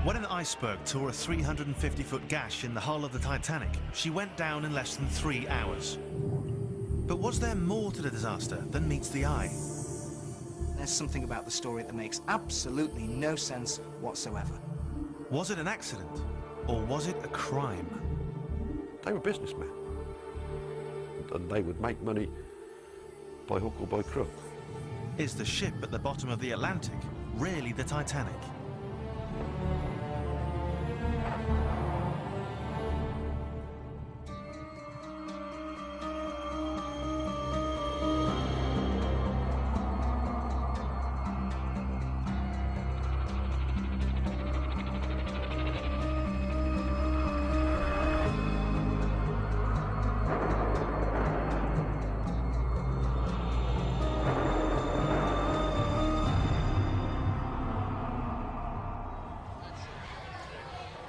When an iceberg tore a 350-foot gash in the hull of the Titanic, she went down in less than 3 hours. But was there more to the disaster than meets the eye? There's something about the story that makes absolutely no sense whatsoever. Was it an accident, or was it a crime? They were businessmen, and they would make money by hook or by crook. Is the ship at the bottom of the Atlantic really the Titanic?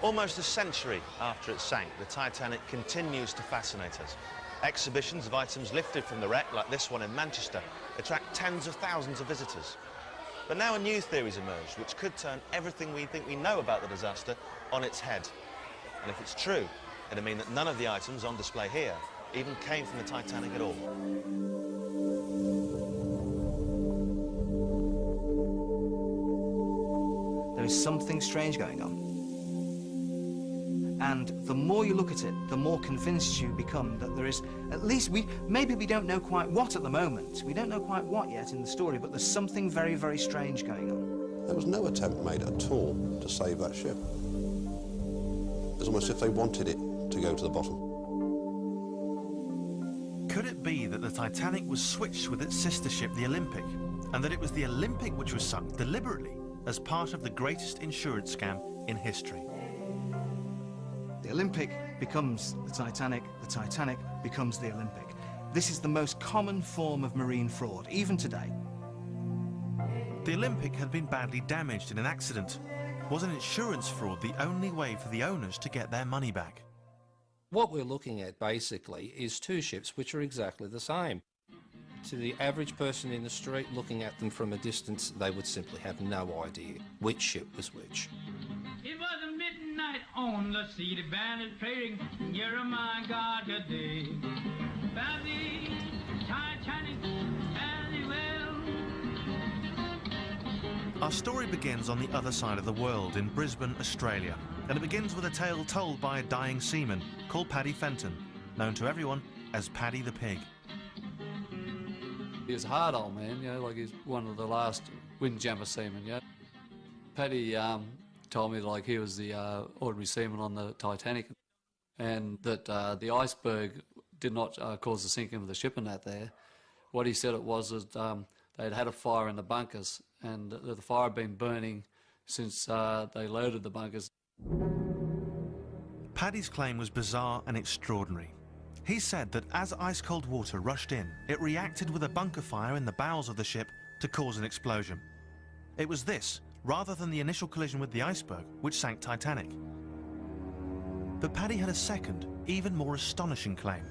Almost a century after it sank, the Titanic continues to fascinate us. Exhibitions of items lifted from the wreck, like this one in Manchester, attract tens of thousands of visitors. But now a new theory's emerged, which could turn everything we think we know about the disaster on its head. And if it's true, it'll mean that none of the items on display here even came from the Titanic at all. There is something strange going on. And the more you look at it, the more convinced you become that there is, at least maybe we don't know quite what at the moment. We don't know quite what yet in the story, but there's something very, very strange going on. There was no attempt made at all to save that ship. It's almost as if they wanted it to go to the bottom. Could it be that the Titanic was switched with its sister ship, the Olympic, and that it was the Olympic which was sunk deliberately as part of the greatest insurance scam in history? The Olympic becomes the Titanic becomes the Olympic. This is the most common form of marine fraud, even today. The Olympic had been badly damaged in an accident. Was an insurance fraud the only way for the owners to get their money back? What we're looking at basically is two ships which are exactly the same. To the average person in the street looking at them from a distance, they would simply have no idea which ship was which. It was a midnight on the sea, the band is playing, you're my God today. Found the Titanic very well. Our story begins on the other side of the world, in Brisbane, Australia, and it begins with a tale told by a dying seaman called Paddy Fenton, known to everyone as Paddy the Pig. He was a hard old man, you know, like he's one of the last windjammer seamen, you know. Paddy told me like he was the ordinary seaman on the Titanic, and that the iceberg did not cause the sinking of the ship and that there. What he said it was that they'd had a fire in the bunkers, and the fire had been burning since they loaded the bunkers. Paddy's claim was bizarre and extraordinary. He said that as ice-cold water rushed in, it reacted with a bunker fire in the bowels of the ship to cause an explosion. It was this, rather than the initial collision with the iceberg, which sank Titanic. But Paddy had a second, even more astonishing claim.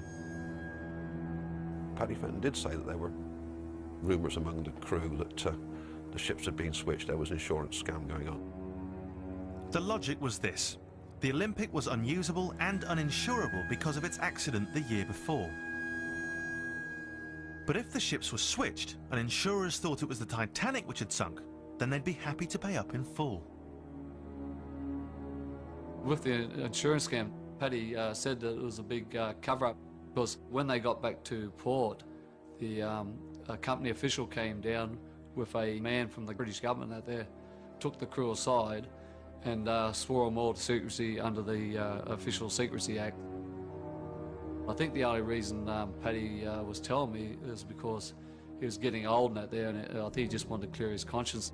Paddy Fenton did say that there were rumours among the crew that the ships had been switched, there was an insurance scam going on. The logic was this. The Olympic was unusable and uninsurable because of its accident the year before. But if the ships were switched and insurers thought it was the Titanic which had sunk, then they'd be happy to pay up in full. With the insurance scam, Paddy said that it was a big cover-up, because when they got back to port, the a company official came down with a man from the British government out there, took the crew aside and swore them all to secrecy under the Official Secrecy Act. I think the only reason Paddy was telling me is because he was getting old and out there, and I think he just wanted to clear his conscience.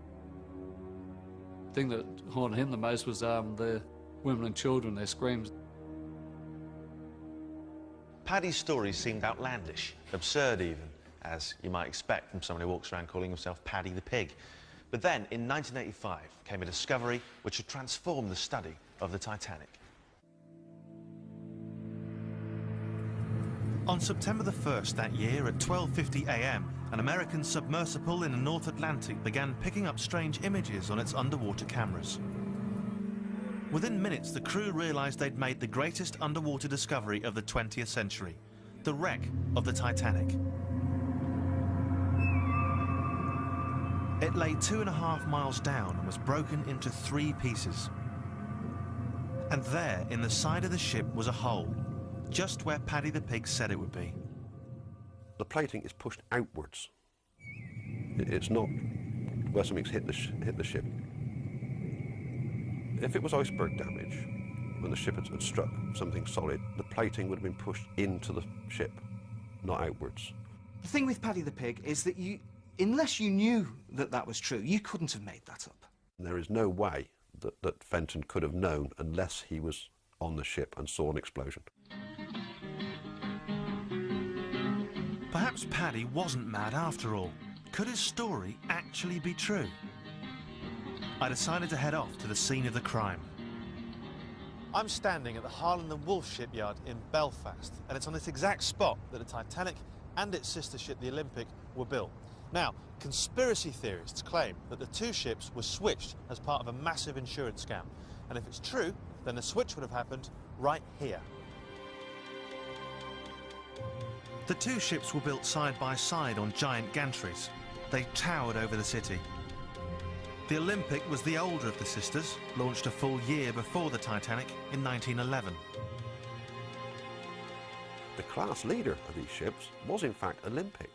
The thing that haunted him the most was the women and children, their screams. Paddy's stories seemed outlandish, absurd even, as you might expect from someone who walks around calling himself Paddy the Pig. But then, in 1985, came a discovery which would transform the study of the Titanic. On September the 1st that year at 12:50 a.m, an American submersible in the North Atlantic began picking up strange images on its underwater cameras. Within minutes, the crew realised they'd made the greatest underwater discovery of the 20th century, the wreck of the Titanic. It lay 2.5 miles down and was broken into 3 pieces. And there, in the side of the ship, was a hole, just where Paddy the pig said it would be. The plating is pushed outwards. It's not where something's hit the ship. If it was iceberg damage, when the ship had struck something solid, the plating would have been pushed into the ship, not outwards. The thing with Paddy the pig is that unless you knew that that was true, you couldn't have made that up. There is no way that Fenton could have known unless he was on the ship and saw an explosion. Perhaps Paddy wasn't mad after all. Could his story actually be true? I decided to head off to the scene of the crime. I'm standing at the Harland and Wolff shipyard in Belfast, and it's on this exact spot that the Titanic and its sister ship, the Olympic, were built. Now, conspiracy theorists claim that the 2 ships were switched as part of a massive insurance scam. And if it's true, then the switch would have happened right here. The 2 ships were built side by side on giant gantries. They towered over the city. The Olympic was the older of the sisters, launched a full year before the Titanic in 1911. The class leader of these ships was in fact Olympic.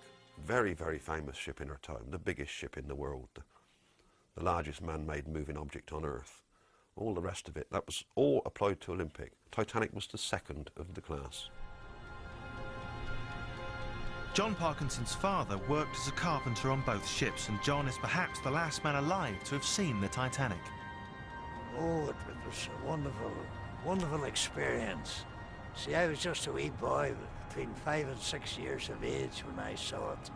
Very, very famous ship in her time, the biggest ship in the world, the largest man-made moving object on Earth. All the rest of it, that was all applied to Olympic. Titanic was the second of the class. John Parkinson's father worked as a carpenter on both ships, and John is perhaps the last man alive to have seen the Titanic. Oh, it was a wonderful, wonderful experience. See, I was just a wee boy, between 5 and 6 years of age when I saw it.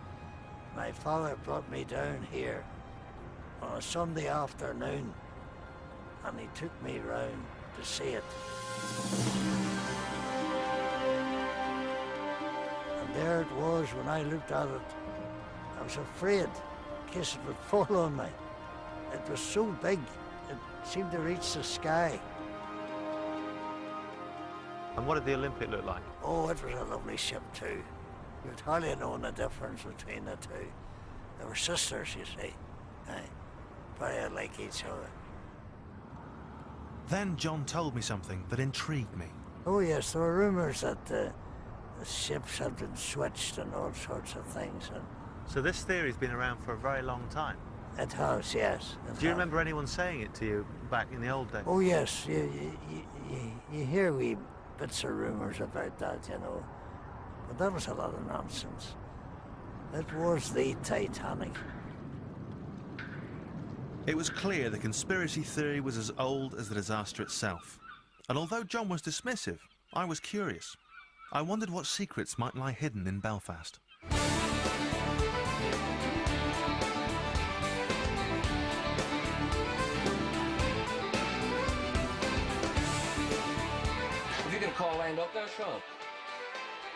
My father brought me down here on a Sunday afternoon, and he took me round to see it. And there it was when I looked at it. I was afraid in case it would fall on me. It was so big, it seemed to reach the sky. And what did the Olympic look like? Oh, it was a lovely ship too. You'd hardly known the difference between the 2. They were sisters, you see. Aye, very like each other. Then John told me something that intrigued me. Oh yes, there were rumours that the ships had been switched and all sorts of things. And So this theory's been around for a very long time. it has, yes. Do you remember anyone saying it to you back in the old days? Oh yes, you hear wee bits of rumours about that, you know. But that was a lot of nonsense. It was the Titanic. It was clear the conspiracy theory was as old as the disaster itself. And although John was dismissive, I was curious. I wondered what secrets might lie hidden in Belfast. Call lined up there, Sean?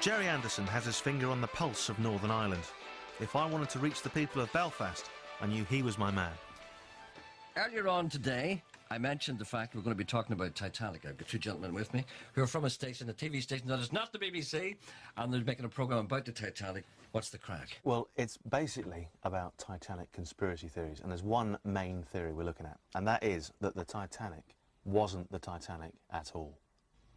Jerry Anderson has his finger on the pulse of Northern Ireland. If I wanted to reach the people of Belfast, I knew he was my man. Earlier on today, I mentioned the fact we're going to be talking about Titanic. I've got 2 gentlemen with me who are from a station, a TV station that is not the BBC, and they're making a programme about the Titanic. What's the crack? Well, it's basically about Titanic conspiracy theories, and there's one main theory we're looking at, and that is that the Titanic wasn't the Titanic at all.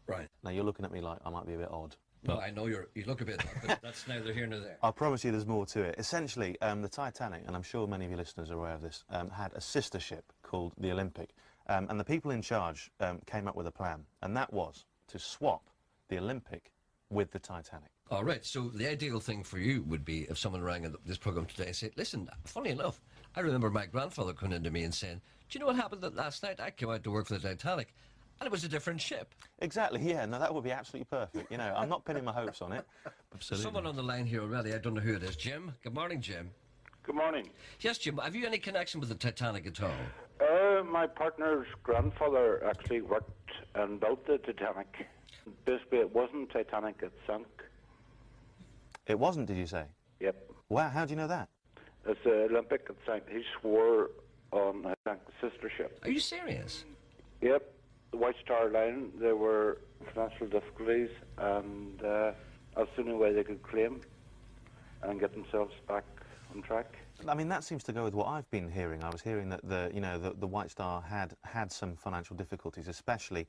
Right. Now, you're looking at me like I might be a bit odd. Well, I know you look a bit odd, but that's neither here nor there. I promise you there's more to it. Essentially, the Titanic, and I'm sure many of your listeners are aware of this, had a sister ship called the Olympic. And the people in charge came up with a plan, and that was to swap the Olympic with the Titanic. All right, so the ideal thing for you would be if someone rang this programme today and said, listen, funny enough, I remember my grandfather coming into me and saying, do you know what happened last night? I came out to work for the Titanic, and it was a different ship. Exactly, yeah. No, that would be absolutely perfect. You know, I'm not pinning my hopes on it. Absolutely. Someone on the line here already, I don't know who it is. Jim? Good morning, Jim. Good morning. Yes, Jim, have you any connection with the Titanic at all? My partner's grandfather actually worked and built the Titanic. Basically, it wasn't Titanic, it sank. It wasn't, did you say? Yep. Wow, how do you know that? It's the Olympic, it sank. He swore on, I think, the sister ship. Are you serious? Yep. the White Star Line, there were financial difficulties, and that's the only way they could claim and get themselves back on track. I mean, that seems to go with what I've been hearing. I was hearing that the White Star had some financial difficulties, especially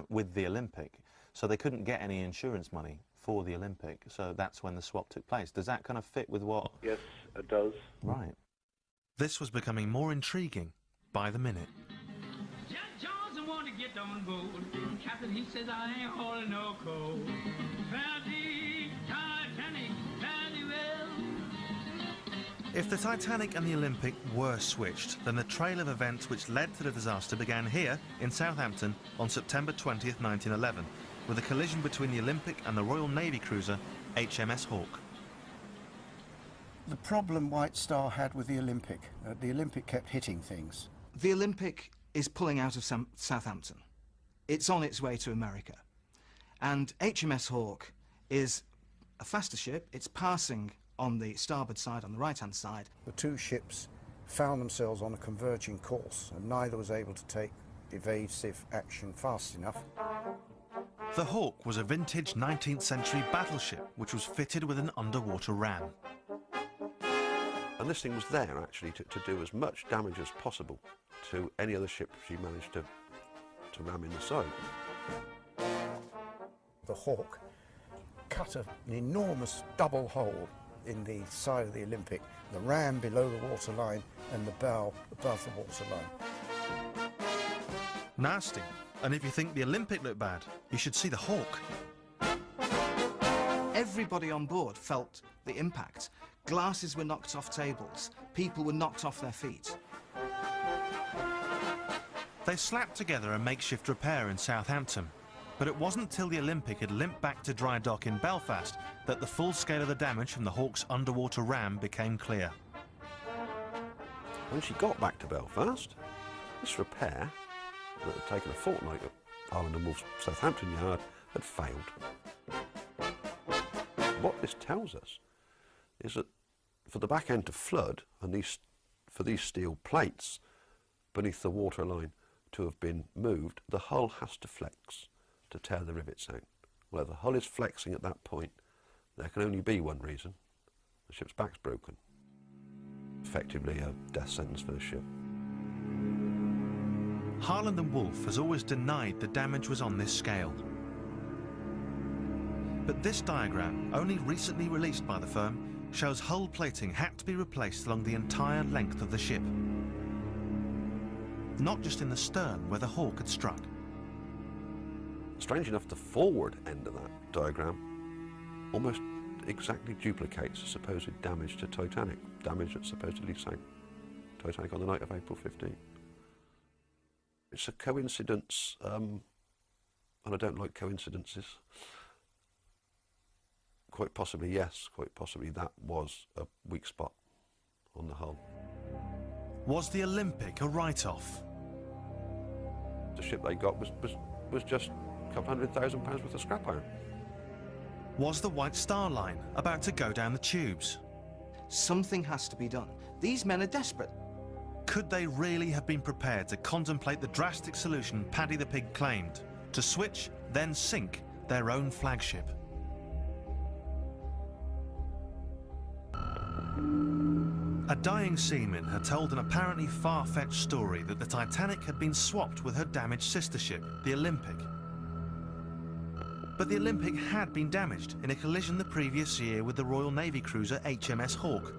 with the Olympic, so they couldn't get any insurance money for the Olympic, so that's when the swap took place. Does that kind of fit with what? Yes, it does. Right. This was becoming more intriguing by the minute. Jack Johnson wanted to get on board. Captain, he says, I ain't hauling no coal. Fancy Titanic, very well. If the Titanic and the Olympic were switched, then the trail of events which led to the disaster began here in Southampton on September 20th, 1911, with a collision between the Olympic and the Royal Navy cruiser HMS Hawke. The problem White Star had with the Olympic kept hitting things. The Olympic is pulling out of Southampton. It's on its way to America. And HMS Hawke is a faster ship. It's passing on the starboard side, on the right-hand side. The two ships found themselves on a converging course, and neither was able to take evasive action fast enough. The Hawke was a vintage 19th century battleship which was fitted with an underwater ram. And this thing was there, actually, to do as much damage as possible to any other ship she managed to ram in the side. The Hawke cut an enormous double hole in the side of the Olympic, the ram below the waterline and the bow above the waterline. Nasty. And if you think the Olympic looked bad, you should see the Hawke. Everybody on board felt the impact. Glasses were knocked off tables. People were knocked off their feet. They slapped together a makeshift repair in Southampton, but it wasn't till the Olympic had limped back to dry dock in Belfast that the full scale of the damage from the Hawke's underwater ram became clear. When she got back to Belfast, this repair, that had taken a fortnight at Harland and Wolff's Southampton yard, had failed. What this tells us is that for the back end to flood, and for these steel plates beneath the waterline to have been moved, the hull has to flex to tear the rivets out. Well, if the hull is flexing at that point, there can only be one reason. The ship's back's broken. Effectively a death sentence for the ship. Harland and Wolff has always denied the damage was on this scale. But this diagram, only recently released by the firm, shows hull plating had to be replaced along the entire length of the ship. Not just in the stern where the Hawke had struck. Strange enough, the forward end of that diagram almost exactly duplicates the supposed damage to Titanic, damage that supposedly sank Titanic on the night of April 15. It's a coincidence, and I don't like coincidences. Quite possibly, yes, quite possibly that was a weak spot on the hull. Was the Olympic a write-off? The ship they got was just a couple £100,000 worth of scrap iron. Was the White Star Line about to go down the tubes? Something has to be done. These men are desperate. Could they really have been prepared to contemplate the drastic solution Paddy the Pig claimed? To switch, then sink their own flagship? A dying seaman had told an apparently far-fetched story that the Titanic had been swapped with her damaged sister ship, the Olympic. But the Olympic had been damaged in a collision the previous year with the Royal Navy cruiser HMS Hawke,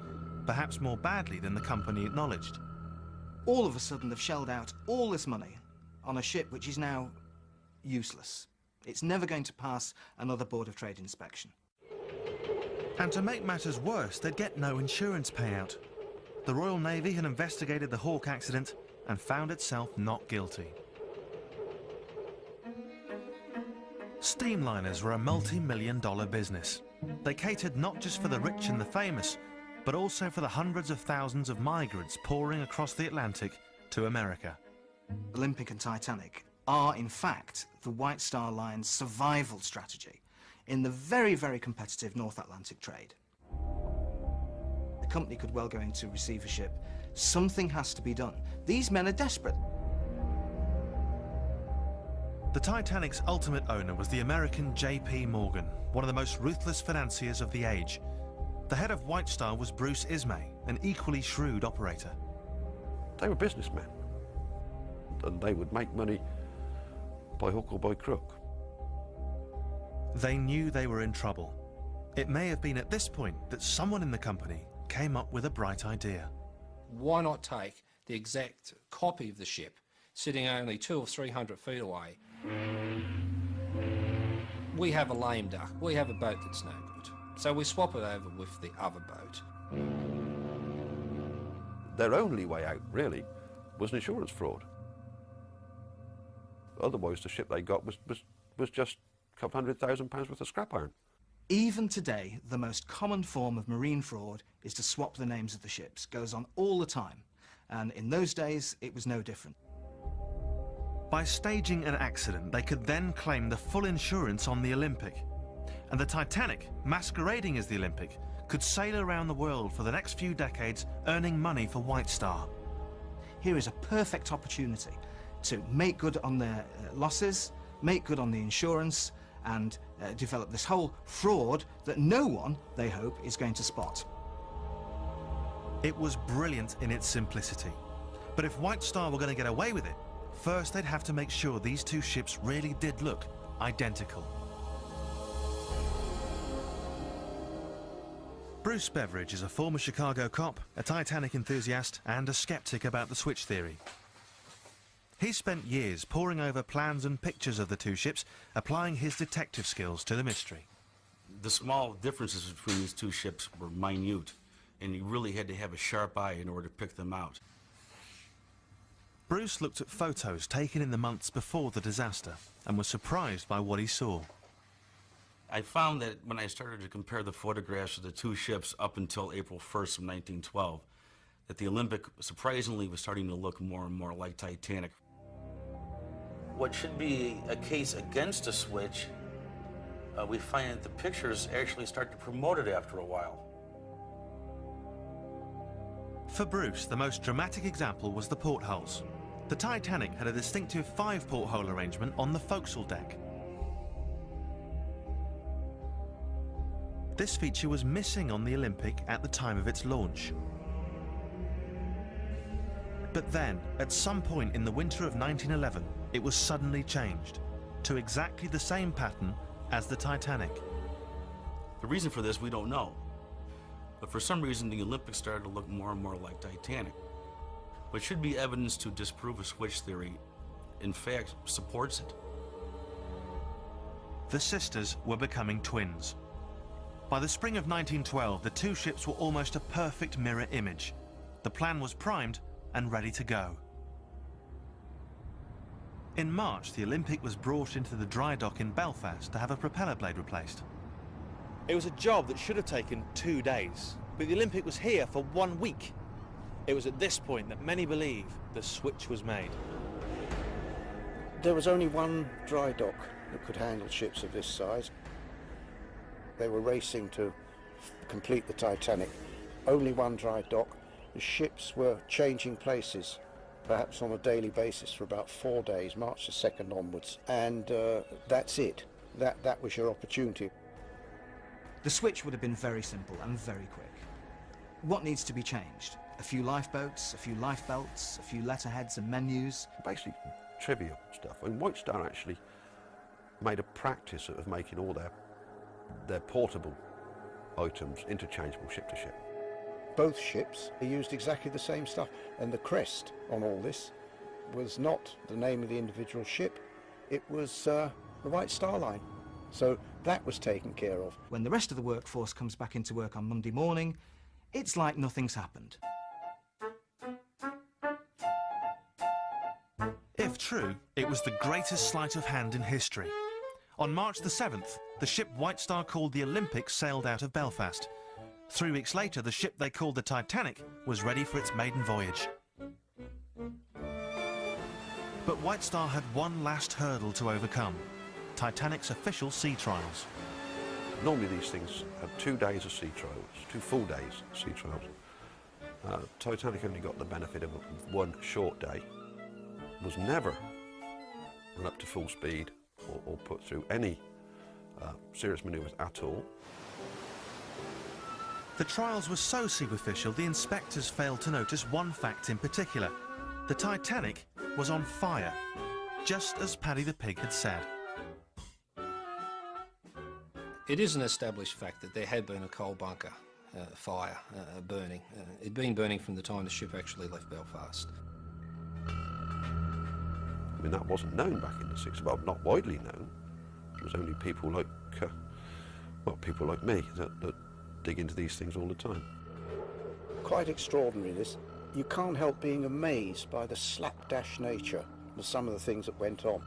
perhaps more badly than the company acknowledged. All of a sudden they've shelled out all this money on a ship which is now useless. It's never going to pass another Board of Trade inspection. And to make matters worse, they'd get no insurance payout. The Royal Navy had investigated the Hawke accident and found itself not guilty. Steamliners were a multi-million-dollar business. They catered not just for the rich and the famous, but also for the hundreds of thousands of migrants pouring across the Atlantic to America. Olympic and Titanic are, in fact, the White Star Line's survival strategy in the very, very competitive North Atlantic trade. The company could well go into receivership. Something has to be done. These men are desperate. The Titanic's ultimate owner was the American J.P. Morgan, one of the most ruthless financiers of the age. The head of White Star was Bruce Ismay, an equally shrewd operator. They were businessmen, and they would make money by hook or by crook. They knew they were in trouble. It may have been at this point that someone in the company came up with a bright idea. Why not take the exact copy of the ship, sitting only 200 or 300 feet away? We have a lame duck. We have a boat that's no good. So we swap it over with the other boat. Their only way out, really, was an insurance fraud. Otherwise, the ship they got was just a couple £100,000 worth of scrap iron. Even today, the most common form of marine fraud is to swap the names of the ships. Goes on all the time. And in those days, it was no different. By staging an accident, they could then claim the full insurance on the Olympic. And the Titanic, masquerading as the Olympic, could sail around the world for the next few decades, earning money for White Star. Here is a perfect opportunity to make good on their losses, make good on the insurance, and develop this whole fraud that no one, they hope, is going to spot. It was brilliant in its simplicity. But if White Star were going to get away with it, first they'd have to make sure these two ships really did look identical. Bruce Beveridge is a former Chicago cop, a Titanic enthusiast, and a skeptic about the switch theory. He spent years poring over plans and pictures of the two ships, applying his detective skills to the mystery. The small differences between these two ships were minute, and you really had to have a sharp eye in order to pick them out. Bruce looked at photos taken in the months before the disaster and was surprised by what he saw. I found that when I started to compare the photographs of the two ships up until April 1st of 1912, that the Olympic surprisingly was starting to look more and more like Titanic. What should be a case against a switch, we find that the pictures actually start to promote it after a while. For Bruce, the most dramatic example was the portholes. The Titanic had a distinctive 5-porthole arrangement on the forecastle deck. This feature was missing on the Olympic at the time of its launch. But then, at some point in the winter of 1911, it was suddenly changed to exactly the same pattern as the Titanic. The reason for this, we don't know. But for some reason, the Olympic started to look more and more like Titanic. What should be evidence to disprove a switch theory, in fact, supports it. The sisters were becoming twins. By the spring of 1912, the two ships were almost a perfect mirror image. The plan was primed and ready to go. In March, the Olympic was brought into the dry dock in Belfast to have a propeller blade replaced. It was a job that should have taken 2 days, but the Olympic was here for 1 week. It was at this point that many believe the switch was made. There was only one dry dock that could handle ships of this size. They were racing to complete the Titanic. Only one dry dock. The ships were changing places, perhaps on a daily basis for about 4 days, March the 2nd onwards. And that's it. That was your opportunity. The switch would have been very simple and very quick. What needs to be changed? A few lifeboats, a few lifebelts, a few letterheads and menus. Basically trivial stuff. I mean, White Star actually made a practice of making all their portable items interchangeable ship to ship. Both ships used exactly the same stuff, and the crest on all this was not the name of the individual ship, it was the White Star Line. So that was taken care of. When the rest of the workforce comes back into work on Monday morning, it's like nothing's happened. If true, it was the greatest sleight of hand in history. On March the 7th, the ship White Star called the Olympic sailed out of Belfast. 3 weeks later, the ship they called the Titanic was ready for its maiden voyage. But White Star had one last hurdle to overcome: Titanic's official sea trials. Normally these things have 2 days of sea trials, 2 full days of sea trials. Titanic only got the benefit of one short day, was never run up to full speed or put through any serious manoeuvres at all. The trials were so superficial, the inspectors failed to notice one fact in particular. The Titanic was on fire, just as Paddy the Pig had said. It is an established fact that there had been a coal bunker fire burning. It'd been burning from the time the ship actually left Belfast. I mean, that wasn't known back in the 60s, well, not widely known. It was only people like, well, people like me that dig into these things all the time. Quite extraordinary, this. You can't help being amazed by the slapdash nature of some of the things that went on.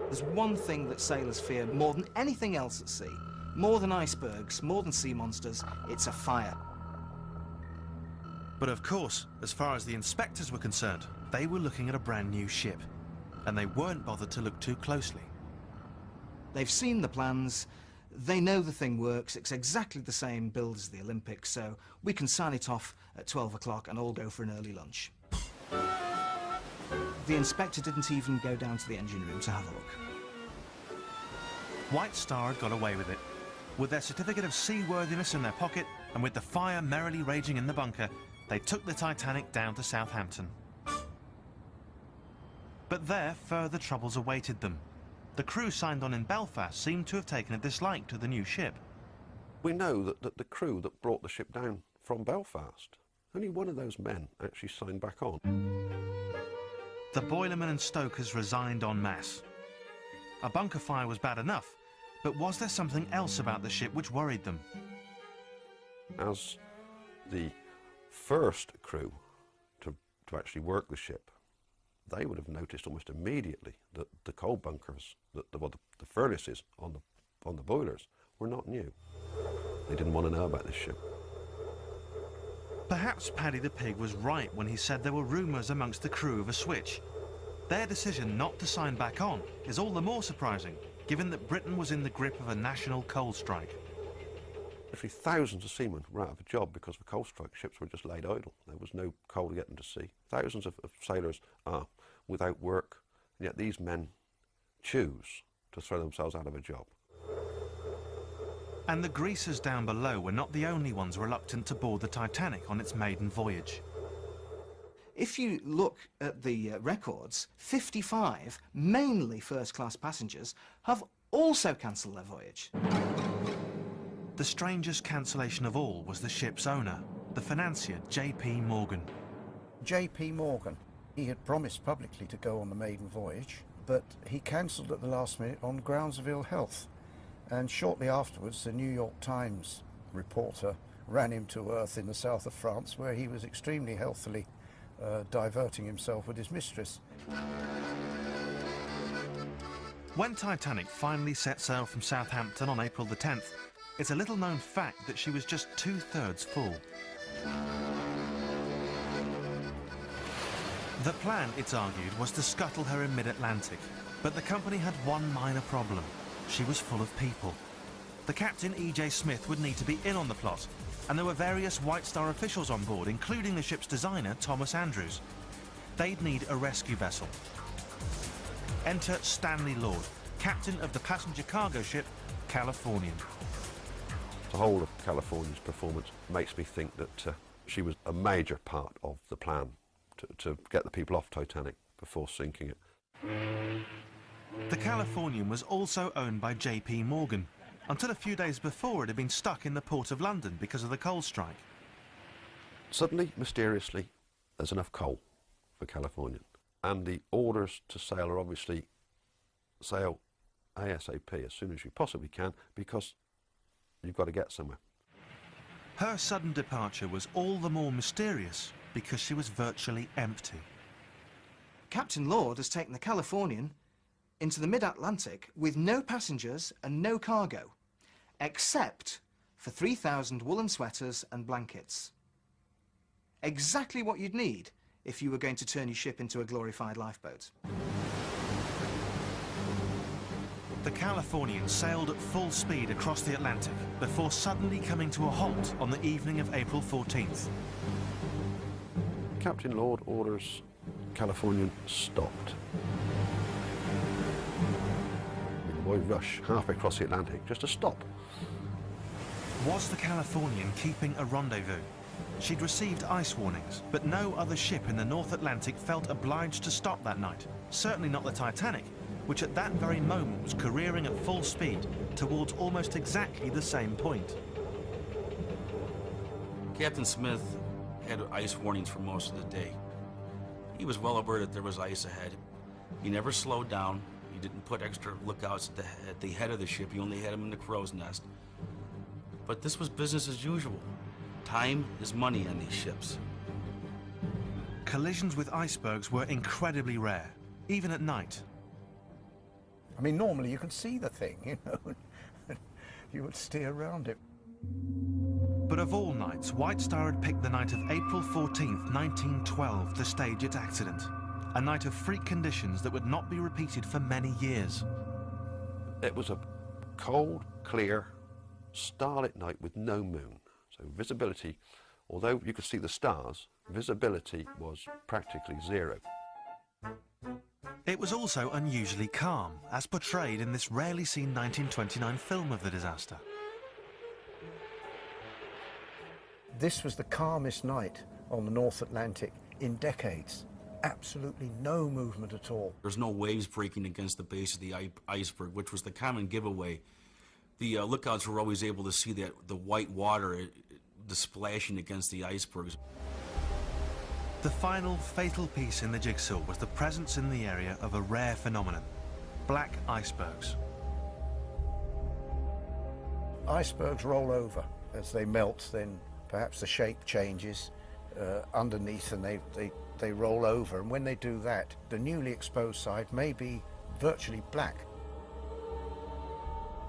There's one thing that sailors fear more than anything else at sea, more than icebergs, more than sea monsters, it's a fire. But of course, as far as the inspectors were concerned, they were looking at a brand new ship, and they weren't bothered to look too closely. They've seen the plans, they know the thing works, it's exactly the same build as the Olympic, so we can sign it off at 12 o'clock and all go for an early lunch. The inspector didn't even go down to the engine room to have a look. White Star had got away with it. With their certificate of seaworthiness in their pocket, and with the fire merrily raging in the bunker, they took the Titanic down to Southampton. But there, further troubles awaited them. The crew signed on in Belfast seemed to have taken a dislike to the new ship. We know that the crew that brought the ship down from Belfast, only one of those men actually signed back on. The boilermen and stokers resigned en masse. A bunker fire was bad enough, but was there something else about the ship which worried them? As the first crew to actually work the ship, they would have noticed almost immediately that the coal bunkers, the furnaces on the boilers, were not new. They didn't want to know about this ship. Perhaps Paddy the Pig was right when he said there were rumours amongst the crew of a switch. Their decision not to sign back on is all the more surprising, given that Britain was in the grip of a national coal strike. Literally thousands of seamen were out of a job because of a coal strike. Ships were just laid idle. There was no coal to get them to sea. Thousands of sailors are without work, and yet these men choose to throw themselves out of a job. And the greasers down below were not the only ones reluctant to board the Titanic on its maiden voyage. If you look at the records, 55, mainly first-class passengers, have also cancelled their voyage. The strangest cancellation of all was the ship's owner, the financier J.P. Morgan. J.P. Morgan, he had promised publicly to go on the maiden voyage, but he cancelled at the last minute on grounds of ill health. And shortly afterwards, the New York Times reporter ran him to earth in the south of France, where he was extremely healthily diverting himself with his mistress. When Titanic finally set sail from Southampton on April the 10th, it's a little-known fact that she was just 2/3 full. The plan, it's argued, was to scuttle her in mid-Atlantic, but the company had one minor problem. She was full of people. The captain, E.J. Smith, would need to be in on the plot, and there were various White Star officials on board, including the ship's designer, Thomas Andrews. They'd need a rescue vessel. Enter Stanley Lord, captain of the passenger cargo ship Californian. The whole of California's performance makes me think that she was a major part of the plan to get the people off Titanic before sinking it. The Californian was also owned by J.P. Morgan. Until a few days before, it had been stuck in the port of London because of the coal strike. Suddenly, mysteriously, there's enough coal for Californian. And the orders to sail are obviously sail ASAP as soon as you possibly can, because you've got to get somewhere. Her sudden departure was all the more mysterious because she was virtually empty. Captain Lord has taken the Californian into the mid-Atlantic with no passengers and no cargo, except for 3,000 woolen sweaters and blankets. Exactly what you'd need if you were going to turn your ship into a glorified lifeboat. The Californian sailed at full speed across the Atlantic before suddenly coming to a halt on the evening of April 14th. Captain Lord orders Californian stopped. convoy rush halfway across the Atlantic just to stop. Was the Californian keeping a rendezvous? She'd received ice warnings, but no other ship in the North Atlantic felt obliged to stop that night. Certainly not the Titanic, which at that very moment was careering at full speed towards almost exactly the same point. Captain Smith had ice warnings for most of the day. He was well aware that there was ice ahead. He never slowed down. He didn't put extra lookouts at the head of the ship. He only had them in the crow's nest. But this was business as usual. Time is money on these ships. Collisions with icebergs were incredibly rare, even at night. I mean, normally you can see the thing, you know. You would steer around it. But of all nights, White Star had picked the night of April 14th, 1912 to stage its accident. A night of freak conditions that would not be repeated for many years. It was a cold, clear, starlit night with no moon. So visibility, although you could see the stars, visibility was practically zero. It was also unusually calm, as portrayed in this rarely seen 1929 film of the disaster. This was the calmest night on the North Atlantic in decades. Absolutely no movement at all. There's no waves breaking against the base of the iceberg, which was the common giveaway. The lookouts were always able to see that the white water, the splashing against the icebergs. The final fatal piece in the jigsaw was the presence in the area of a rare phenomenon: black icebergs. Icebergs roll over. As they melt, then perhaps the shape changes underneath, and they roll over. And when they do that, the newly exposed side may be virtually black.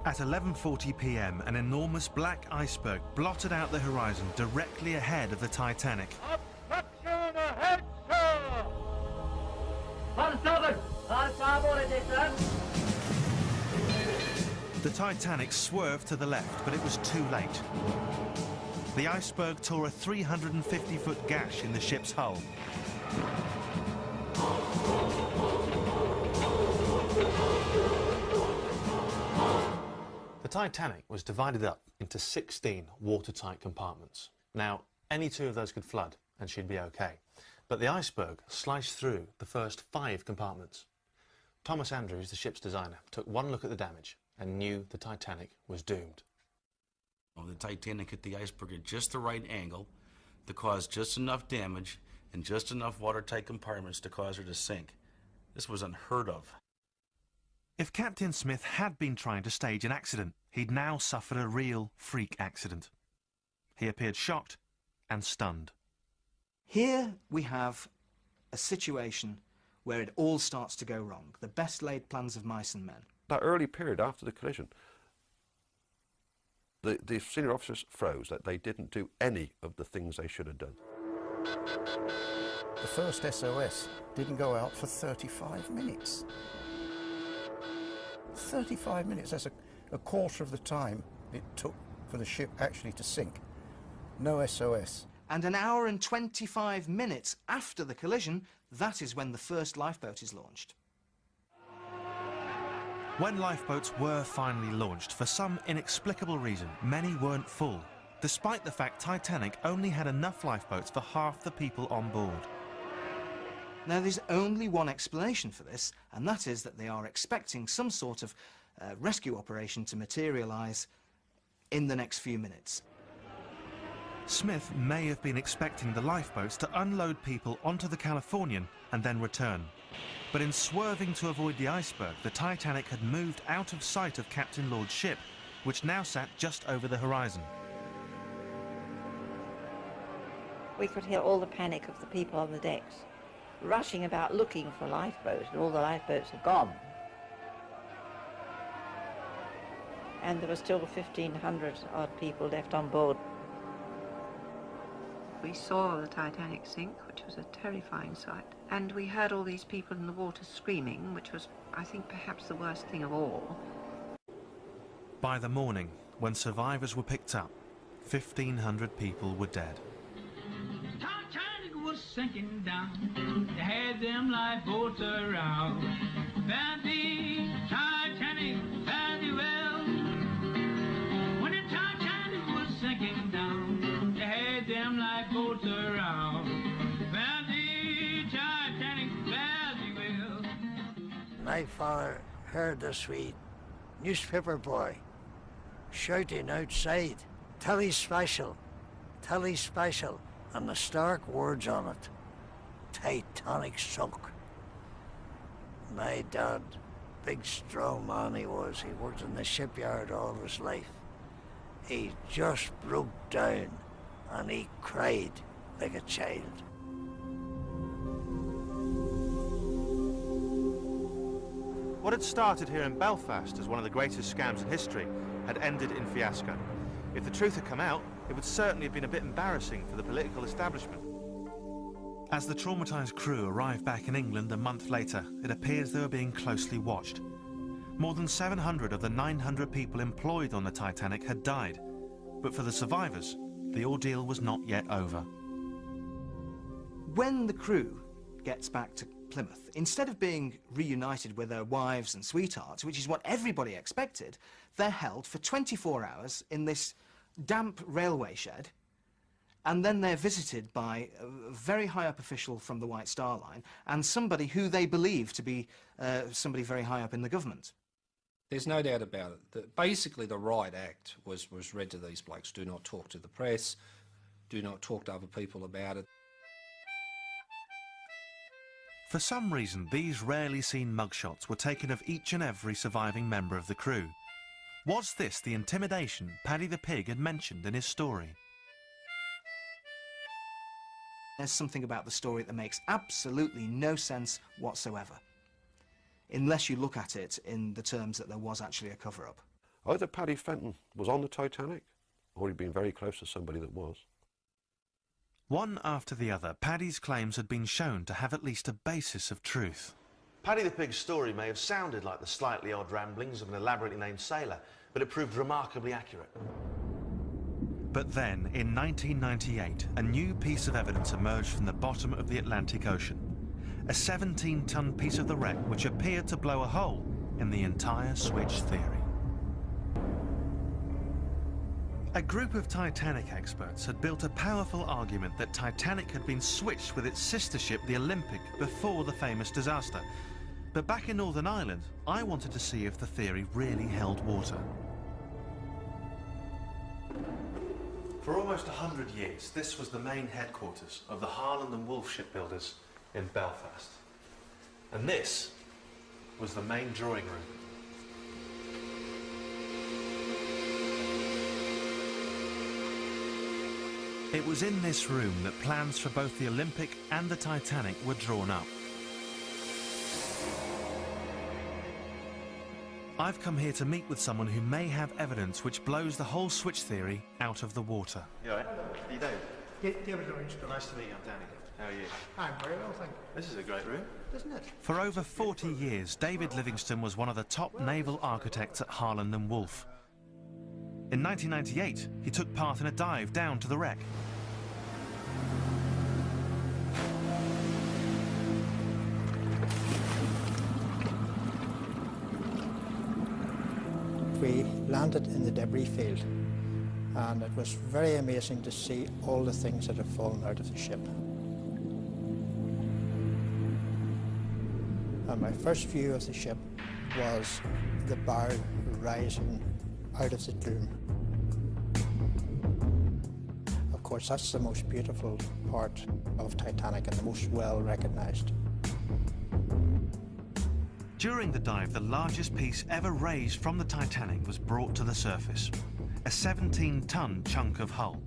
At 11:40 p.m, an enormous black iceberg blotted out the horizon directly ahead of the Titanic. Obstruction ahead, sir! On starboard! On starboard, it is, sir! The Titanic swerved to the left, but it was too late. The iceberg tore a 350-foot gash in the ship's hull. The Titanic was divided up into 16 watertight compartments. Now, any two of those could flood and she'd be okay. But the iceberg sliced through the first 5 compartments. Thomas Andrews, the ship's designer, took one look at the damage and knew the Titanic was doomed. The Titanic hit the iceberg at just the right angle to cause just enough damage and just enough watertight compartments to cause her to sink. This was unheard of. If Captain Smith had been trying to stage an accident, he'd now suffered a real freak accident. He appeared shocked and stunned. Here we have a situation where it all starts to go wrong. The best laid plans of mice and men. That early period after the collision, the senior officers froze that they didn't do any of the things they should have done. The first SOS didn't go out for 35 minutes. 35 minutes, that's a quarter of the time it took for the ship actually to sink. No SOS. And an hour and 25 minutes after the collision, that is when the first lifeboat is launched. When lifeboats were finally launched, for some inexplicable reason, many weren't full, despite the fact Titanic only had enough lifeboats for half the people on board. Now, there's only one explanation for this, and that is that they are expecting some sort of rescue operation to materialise in the next few minutes. Smith may have been expecting the lifeboats to unload people onto the Californian and then return. But in swerving to avoid the iceberg, the Titanic had moved out of sight of Captain Lord's ship, which now sat just over the horizon. We could hear all the panic of the people on the decks, rushing about looking for a lifeboat, and all the lifeboats had gone. And there were still 1,500 odd people left on board. We saw the Titanic sink, which was a terrifying sight, and we heard all these people in the water screaming, which was, I think, perhaps the worst thing of all. By the morning, when survivors were picked up, 1,500 people were dead. Titanic was sinking down. They had them lifeboats around. That the Titanic my father heard this wee newspaper boy shouting outside, "Tilly special, Tilly special," and the stark words on it, "Titanic sunk." My dad, big strong man he was, he worked in the shipyard all his life. He just broke down and he cried like a child. What had started here in Belfast as one of the greatest scams in history had ended in fiasco. If the truth had come out, it would certainly have been a bit embarrassing for the political establishment. As the traumatised crew arrived back in England a month later, it appears they were being closely watched. More than 700 of the 900 people employed on the Titanic had died, but for the survivors, the ordeal was not yet over. When the crew gets back to Plymouth, instead of being reunited with their wives and sweethearts, which is what everybody expected, they're held for 24 hours in this damp railway shed, and then they're visited by a very high-up official from the White Star Line and somebody who they believe to be somebody very high up in the government. There's no doubt about it. That basically, the Riot Act was read to these blokes. Do not talk to the press. Do not talk to other people about it. For some reason, these rarely seen mugshots were taken of each and every surviving member of the crew. Was this the intimidation Paddy the Pig had mentioned in his story? There's something about the story that makes absolutely no sense whatsoever, unless you look at it in the terms that there was actually a cover-up. Either Paddy Fenton was on the Titanic, or he'd been very close to somebody that was. One after the other, Paddy's claims had been shown to have at least a basis of truth. Paddy the Pig's story may have sounded like the slightly odd ramblings of an elaborately named sailor, but it proved remarkably accurate. But then, in 1998, a new piece of evidence emerged from the bottom of the Atlantic Ocean. A 17-ton piece of the wreck which appeared to blow a hole in the entire switch theory. A group of Titanic experts had built a powerful argument that Titanic had been switched with its sister ship, the Olympic, before the famous disaster. But back in Northern Ireland, I wanted to see if the theory really held water. For almost 100 years, this was the main headquarters of the Harland and Wolff shipbuilders in Belfast. And this was the main drawing room. It was in this room that plans for both the Olympic and the Titanic were drawn up. I've come here to meet with someone who may have evidence which blows the whole switch theory out of the water. You all right? How you doing? David Lawrence. Nice to meet you. I'm Danny. How are you? I'm very well, thank you. This is a great room. Isn't it? For over 40 years, David Livingston was one of the top naval architects at Harland and Wolff. In 1998, he took part in a dive down to the wreck. We landed in the debris field, and it was very amazing to see all the things that had fallen out of the ship. And my first view of the ship was the bow rising out of the gloom. Of course, that's the most beautiful part of Titanic and the most well recognised. During the dive, the largest piece ever raised from the Titanic was brought to the surface, a 17-ton chunk of hull.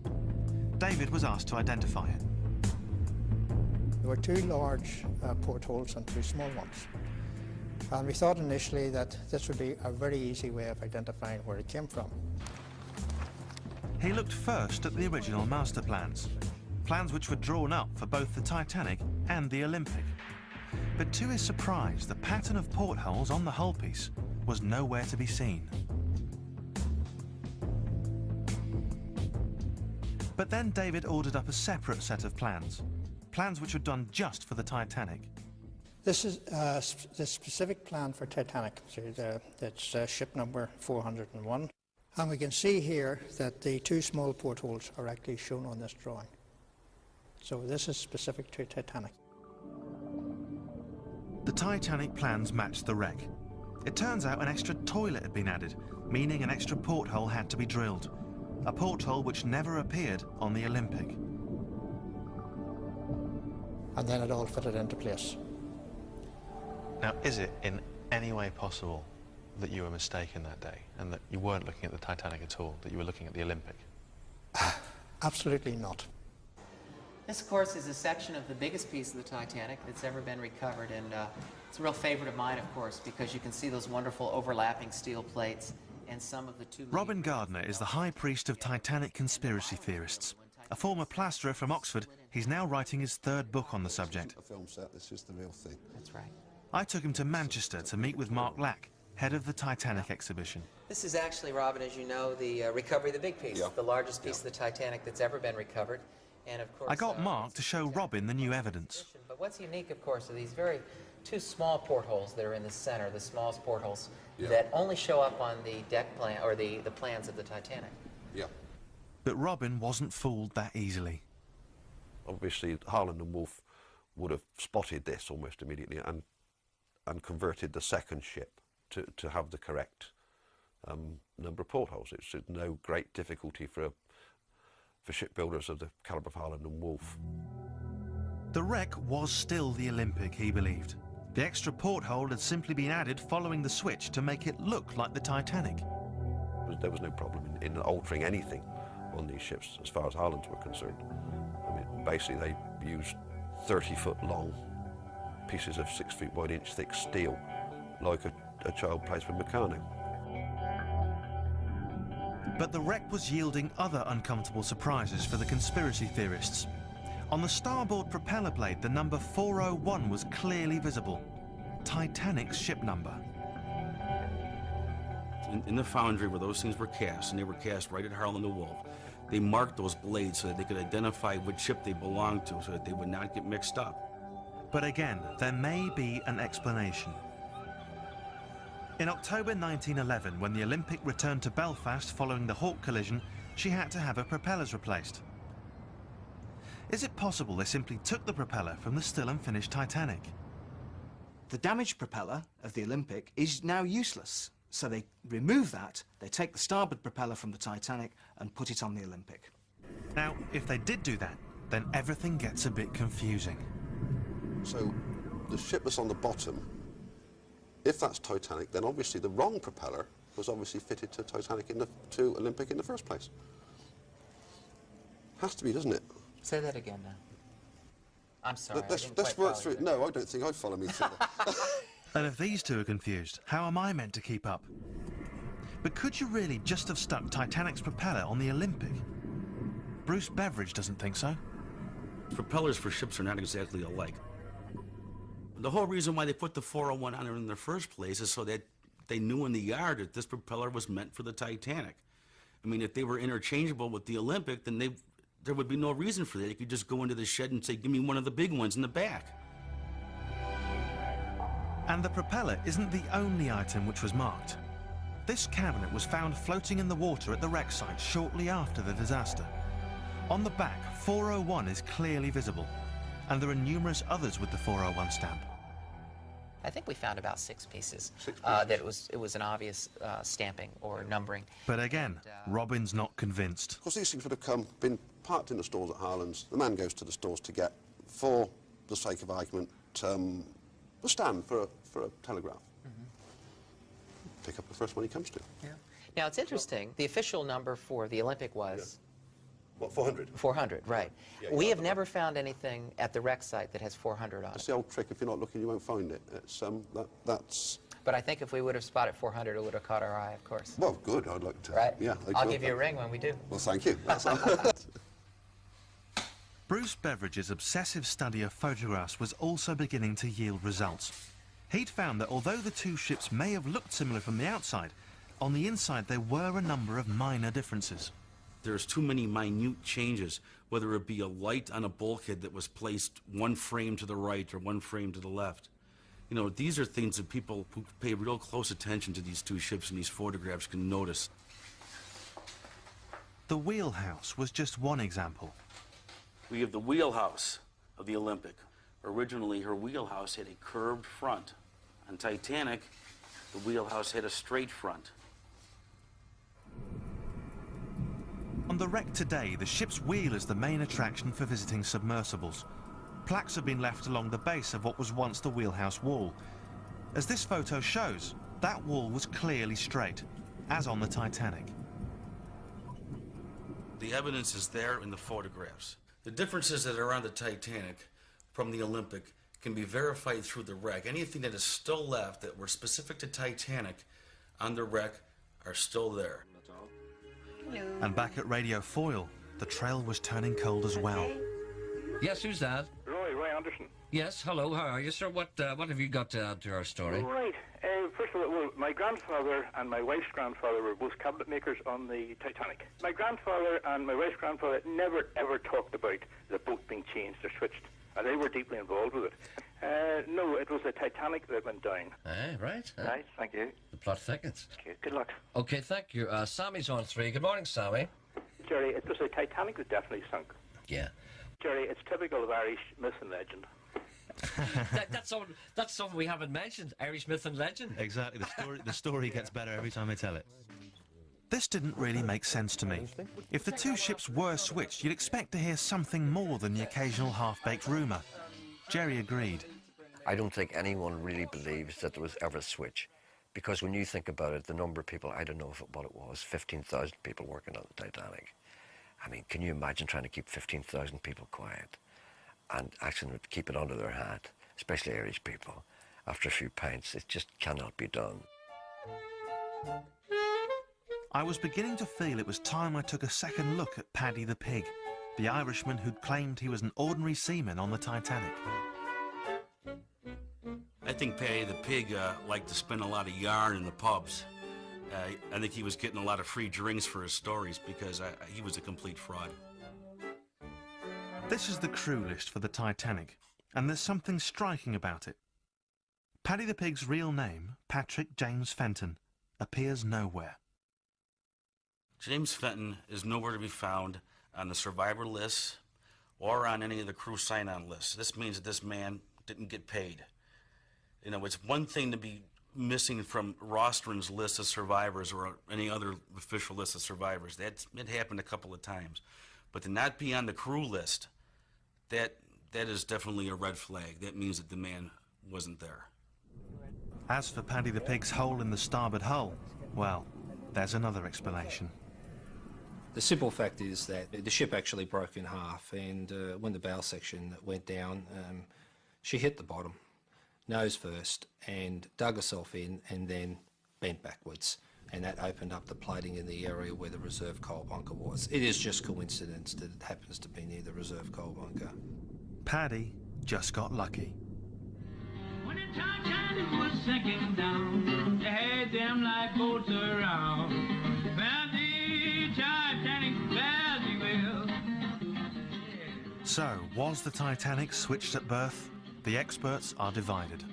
David was asked to identify it. There were two large portholes and two small ones. And we thought initially that this would be a very easy way of identifying where it came from. He looked first at the original master plans, plans which were drawn up for both the Titanic and the Olympic. But to his surprise, the pattern of portholes on the hull piece was nowhere to be seen. But then David ordered up a separate set of plans, plans which were done just for the Titanic. This is the specific plan for Titanic. So it's ship number 401. And we can see here that the two small portholes are actually shown on this drawing. So this is specific to Titanic. The Titanic plans matched the wreck. It turns out an extra toilet had been added, meaning an extra porthole had to be drilled. A porthole which never appeared on the Olympic. And then it all fitted into place. Now, is it in any way possible that you were mistaken that day and that you weren't looking at the Titanic at all, that you were looking at the Olympic? Absolutely not. This, of course, is a section of the biggest piece of the Titanic that's ever been recovered, and it's a real favorite of mine, of course, because you can see those wonderful overlapping steel plates and some of the two... Robin Gardner is the high priest of Titanic conspiracy theorists. A former plasterer from Oxford, he's now writing his third book on the subject. A film set, this is the real thing. That's right. I took him to Manchester to meet with Mark Lack, head of the Titanic exhibition. This is actually, Robin, as you know, the recovery of the big piece, the largest piece of the Titanic that's ever been recovered. And of course, I got Mark to show Robin the new evidence. But what's unique, of course, are these two small portholes that are in the center, the smallest portholes that only show up on the deck plan, or the plans of the Titanic. Yeah. But Robin wasn't fooled that easily. Obviously, Harland and Wolff would have spotted this almost immediately and converted the second ship to have the correct number of portholes. It's no great difficulty for shipbuilders of the calibre of Harland and Wolff. The wreck was still the Olympic, he believed. The extra porthole had simply been added following the switch to make it look like the Titanic. There was no problem in altering anything on these ships as far as Harland's were concerned. I mean, basically they used 30-foot long pieces of 6 feet wide, inch thick steel, like a child plays with Meccano. But the wreck was yielding other uncomfortable surprises for the conspiracy theorists. On the starboard propeller blade, the number 401 was clearly visible. Titanic's ship number. In the foundry where those things were cast, and they were cast right at Harland and Wolff, they marked those blades so that they could identify which ship they belonged to, so that they would not get mixed up. But again, there may be an explanation. In October 1911, when the Olympic returned to Belfast following the Hawke collision, she had to have her propellers replaced. Is it possible they simply took the propeller from the still unfinished Titanic? The damaged propeller of the Olympic is now useless, so they remove that, they take the starboard propeller from the Titanic and put it on the Olympic. Now, if they did do that, then everything gets a bit confusing. So, the ship that's on the bottom, if that's Titanic, then obviously the wrong propeller was obviously fitted to Titanic to Olympic in the first place. Has to be, doesn't it? Say that again now. I'm sorry. Let's work through it. No, I don't think I'd follow me through that. And if these two are confused, how am I meant to keep up? But could you really just have stuck Titanic's propeller on the Olympic? Bruce Beveridge doesn't think so. Propellers for ships are not exactly alike. The whole reason why they put the 401 on it in the first place is so that they knew in the yard that this propeller was meant for the Titanic. I mean, if they were interchangeable with the Olympic, then there would be no reason for that. You could just go into the shed and say, give me one of the big ones in the back. And the propeller isn't the only item which was marked. This cabinet was found floating in the water at the wreck site shortly after the disaster. On the back, 401 is clearly visible, and there are numerous others with the 401 stamp. I think we found about 6 pieces. That it was an obvious stamping or numbering. But again, Robin's not convinced. Of course, these things would have been parked in the stores at Harland's. The man goes to the stores to get, for the sake of argument, a stand for a telegraph. Pick up the first one he comes to. Yeah. Now, it's interesting. The official number for the Olympic was... What, 400? 400, right. Yeah, we have never found anything at the wreck site that has 400 on That's it. the old trick. If you're not looking, you won't find it. It's, that's... But I think if we would have spotted 400, it would have caught our eye, of course. Well, good. I'd like to... Right? Yeah. I'll give you a ring when we do. Well, thank you. That's Bruce Beveridge's obsessive study of photographs was also beginning to yield results. He'd found that although the two ships may have looked similar from the outside, on the inside there were a number of minor differences. There's too many minute changes, whether it be a light on a bulkhead that was placed one frame to the right or one frame to the left. You know, these are things that people who pay real close attention to these two ships and these photographs can notice. The wheelhouse was just one example. We have the wheelhouse of the Olympic. Originally, her wheelhouse had a curved front. On Titanic, the wheelhouse had a straight front. On the wreck today, the ship's wheel is the main attraction for visiting submersibles. Plaques have been left along the base of what was once the wheelhouse wall. As this photo shows, that wall was clearly straight, as on the Titanic. The evidence is there in the photographs. The differences that are on the Titanic from the Olympic can be verified through the wreck. Anything that is still left that were specific to Titanic on the wreck are still there. Hello. And back at Radio Foyle, the trail was turning cold as well. Yes, who's that? Roy Anderson. Yes, hello, how are you, sir? What have you got to add to our story? Right. First of all, well, my grandfather and my wife's grandfather were both cabinet makers on the Titanic. My grandfather and my wife's grandfather never ever talked about the boat being changed or switched, and they were deeply involved with it. No, it was the Titanic that went down. Right. Right, thank you. The plot thickens. Okay, good luck. Okay, thank you. Sammy's on 3. Good morning, Sammy. Jerry, it was the Titanic that definitely sunk. Yeah. Jerry, it's typical of Irish myth and legend. That's something we haven't mentioned, Irish myth and legend. Exactly, the story gets better every time I tell it. This didn't really make sense to me. If the two ships were switched, you'd expect to hear something more than the occasional half-baked rumour. Jerry agreed. I don't think anyone really believes that there was ever a switch, because when you think about it, the number of people, I don't know what it was, 15,000 people working on the Titanic. I mean, can you imagine trying to keep 15,000 people quiet and actually keep it under their hat, especially Irish people? After a few pints, it just cannot be done. I was beginning to feel it was time I took a second look at Paddy the Pig, the Irishman who'd claimed he was an ordinary seaman on the Titanic. I think Paddy the Pig liked to spend a lot of yarn in the pubs. I think he was getting a lot of free drinks for his stories because he was a complete fraud. This is the crew list for the Titanic, and there's something striking about it. Paddy the Pig's real name, Patrick James Fenton, appears nowhere. James Fenton is nowhere to be found on the survivor list or on any of the crew sign-on lists. This means that this man didn't get paid. You know, it's one thing to be missing from Rostron's list of survivors or any other official list of survivors. It happened a couple of times. But to not be on the crew list, that is definitely a red flag. That means that the man wasn't there. As for Paddy the Pig's hole in the starboard hull, well, there's another explanation. The simple fact is that the ship actually broke in half, and when the bow section went down, she hit the bottom, nose first, and dug herself in and then bent backwards, and that opened up the plating in the area where the reserve coal bunker was. It is just coincidence that it happens to be near the reserve coal bunker. Paddy just got lucky. When the Titanic was sinking down, they had them lifeboats around. Found the Titanic very well. So, was the Titanic switched at birth? The experts are divided.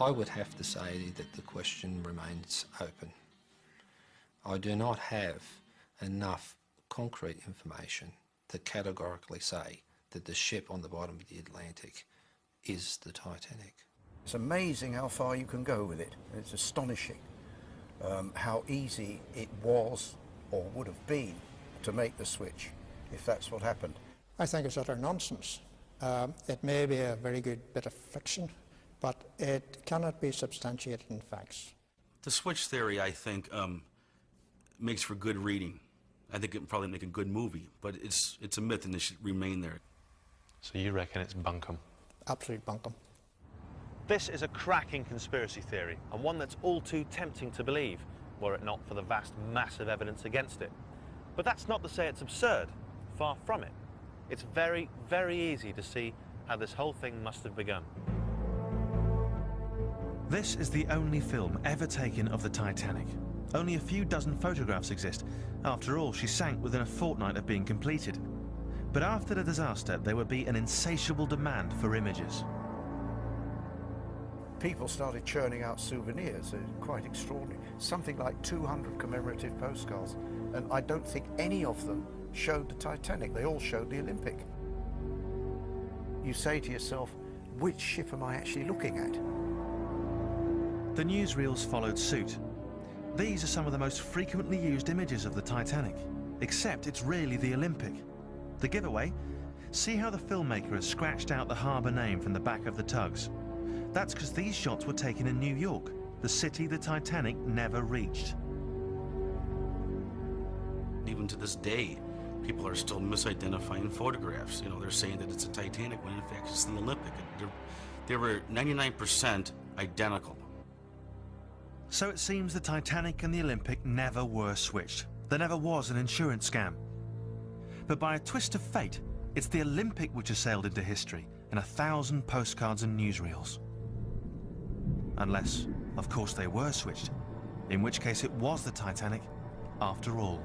I would have to say that the question remains open. I do not have enough concrete information to categorically say that the ship on the bottom of the Atlantic is the Titanic. It's amazing how far you can go with it. It's astonishing how easy it was or would have been to make the switch if that's what happened. I think it's utter nonsense. It may be a very good bit of fiction, but it cannot be substantiated in facts. The switch theory, I think, makes for good reading. I think it would probably make a good movie, but it's a myth and it should remain there. So you reckon it's bunkum? Absolute bunkum. This is a cracking conspiracy theory, and one that's all too tempting to believe, were it not for the vast, massive evidence against it. But that's not to say it's absurd. Far from it. It's very, very easy to see how this whole thing must have begun. This is the only film ever taken of the Titanic. Only a few dozen photographs exist. After all, she sank within a fortnight of being completed. But after the disaster, there would be an insatiable demand for images. People started churning out souvenirs, quite extraordinary. Something like 200 commemorative postcards, and I don't think any of them showed the Titanic. They all showed the Olympic. You say to yourself, which ship am I actually looking at? The newsreels followed suit. These are some of the most frequently used images of the Titanic, except it's really the Olympic. The giveaway? See how the filmmaker has scratched out the harbour name from the back of the tugs? That's because these shots were taken in New York, the city the Titanic never reached. Even to this day, people are still misidentifying photographs. You know, they're saying that it's a Titanic when in fact it's the Olympic. They were 99% identical. So it seems the Titanic and the Olympic never were switched. There never was an insurance scam. But by a twist of fate, it's the Olympic which has sailed into history in 1,000 postcards and newsreels. Unless, of course, they were switched, in which case it was the Titanic after all.